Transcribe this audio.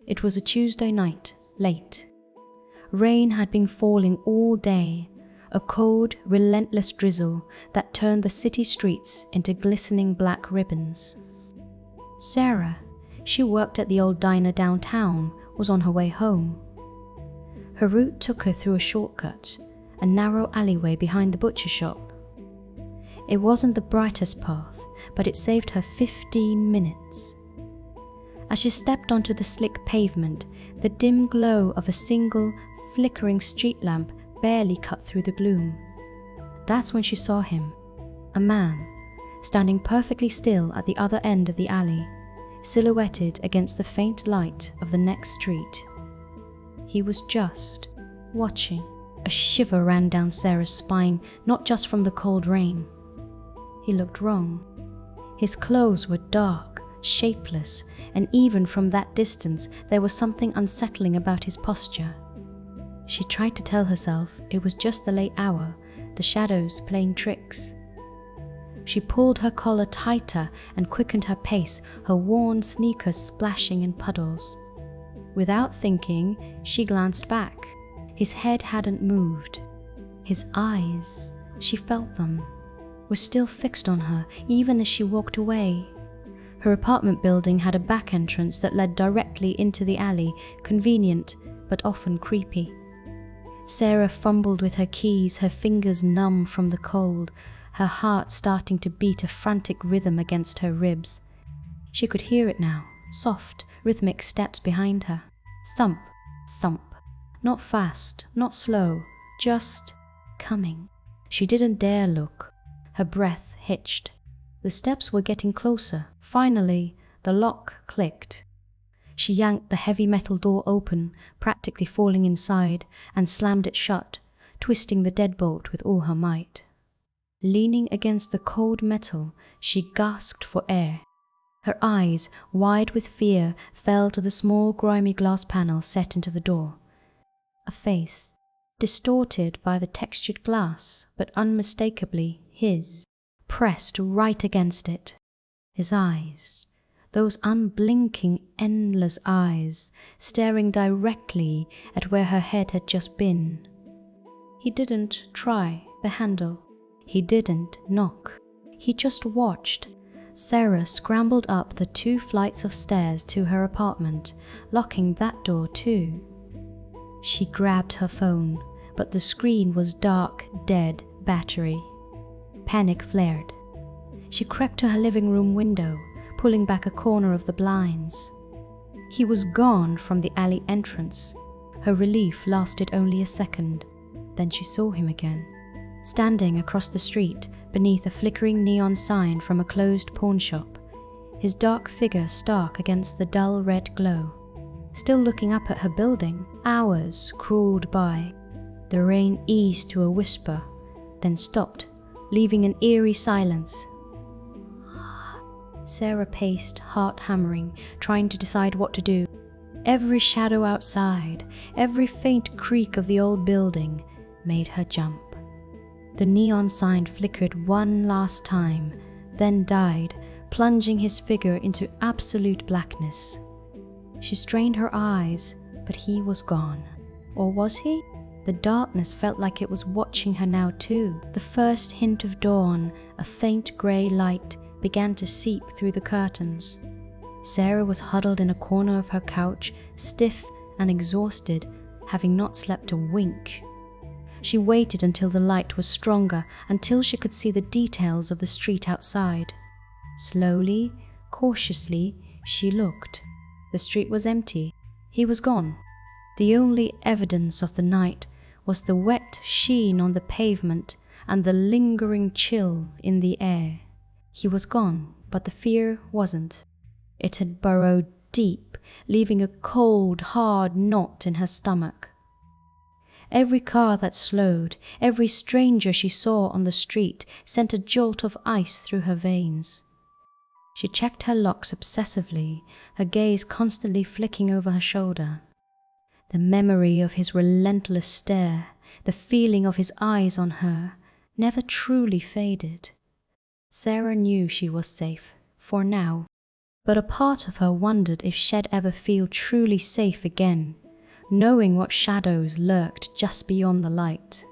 It was a Tuesday night, late. Rain had been falling all day, a cold, relentless drizzle that turned the city streets into glistening black ribbons. Sarah, she worked at the old diner downtown, was on her way home. Her route took her through a shortcut, a narrow alleyway behind the butcher shop. It wasn't the brightest path, but it saved her 15 minutes. As she stepped onto the slick pavement, the dim glow of a single, flickering street lamp barely cut through the gloom. That's when she saw him, a man, standing perfectly still at the other end of the alley, silhouetted against the faint light of the next street. He was just watching. A shiver ran down Sarah's spine, not just from the cold rain. He looked wrong. His clothes were dark, shapeless, and even from that distance there was something unsettling about his posture. She tried to tell herself it was just the late hour, the shadows playing tricks. She pulled her collar tighter and quickened her pace, her worn sneakers splashing in puddles. Without thinking, she glanced back. His head hadn't moved. His eyes, she felt them, were still fixed on her even as she walked away. Her apartment building had a back entrance that led directly into the alley, convenient but often creepy. Sarah fumbled with her keys, her fingers numb from the cold, her heart starting to beat a frantic rhythm against her ribs. She could hear it now, soft, rhythmic steps behind her. Thump, thump. Not fast, not slow, just coming. She didn't dare look. Her breath hitched. The steps were getting closer. Finally, the lock clicked. She yanked the heavy metal door open, practically falling inside, and slammed it shut, twisting the deadbolt with all her might. Leaning against the cold metal, she gasped for air. Her eyes, wide with fear, fell to the small, grimy glass panel set into the door. A face, distorted by the textured glass, but unmistakably his, pressed right against it. His eyes, those unblinking, endless eyes, staring directly at where her head had just been. He didn't try the handle. He didn't knock. He just watched. Sarah scrambled up the 2 flights of stairs to her apartment, locking that door too. She grabbed her phone, but the screen was dark, dead battery. Panic flared. She crept to her living room window, pulling back a corner of the blinds. He was gone from the alley entrance. Her relief lasted only a second. Then she saw him again, standing across the street beneath a flickering neon sign from a closed pawnshop, his dark figure stark against the dull red glow. Still looking up at her building, hours crawled by. The rain eased to a whisper, then stopped, leaving an eerie silence. Sarah paced, heart hammering, trying to decide what to do. Every shadow outside, every faint creak of the old building made her jump. The neon sign flickered one last time, then died, plunging his figure into absolute blackness. She strained her eyes, but he was gone. Or was he? The darkness felt like it was watching her now too. The first hint of dawn, a faint grey light, began to seep through the curtains. Sarah was huddled in a corner of her couch, stiff and exhausted, having not slept a wink. She waited until the light was stronger, until she could see the details of the street outside. Slowly, cautiously, she looked. The street was empty. He was gone. The only evidence of the night was the wet sheen on the pavement and the lingering chill in the air. He was gone, but the fear wasn't. It had burrowed deep, leaving a cold, hard knot in her stomach. Every car that slowed, every stranger she saw on the street sent a jolt of ice through her veins. She checked her locks obsessively, her gaze constantly flicking over her shoulder. The memory of his relentless stare, the feeling of his eyes on her, never truly faded. Sarah knew she was safe, for now. But a part of her wondered if she'd ever feel truly safe again, knowing what shadows lurked just beyond the light.